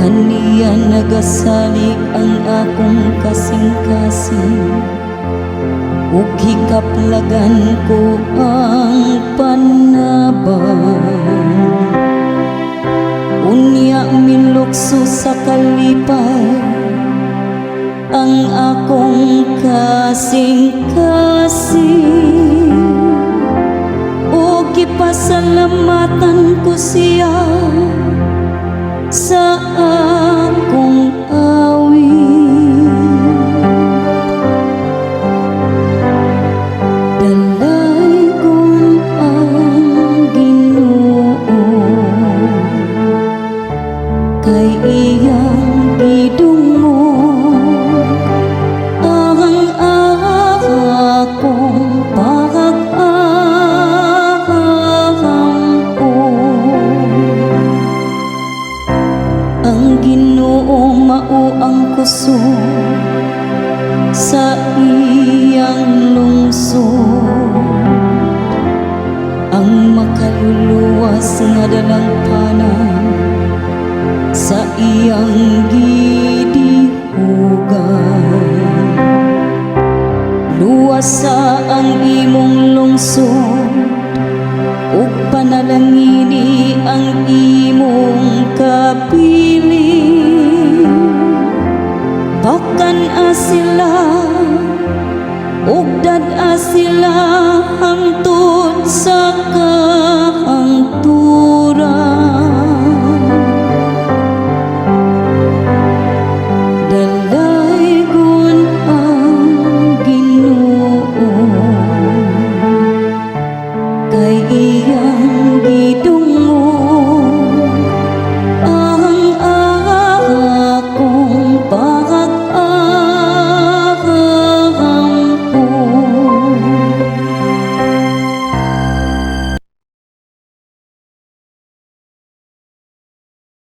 Aniya nagasalik ang akong kasing-kasing, ug hikaplagan ko ang panabang. Unya milukso sa kalipay ang akong kasing-kasing, ug gipasalamatan ko siya sa akong awit. Dalaygon ang Ginoo kay iyang gidungog ang akong ang Ginoo mao ang kusog sa iyang lungsod, ang makaluluwas nga dalangpanan sa iyang gidihugan. Luwasa ang imong lungsod ug panalangini ang imong kapiling. Pakan sila ug dad sila hangtod sa kahangtod.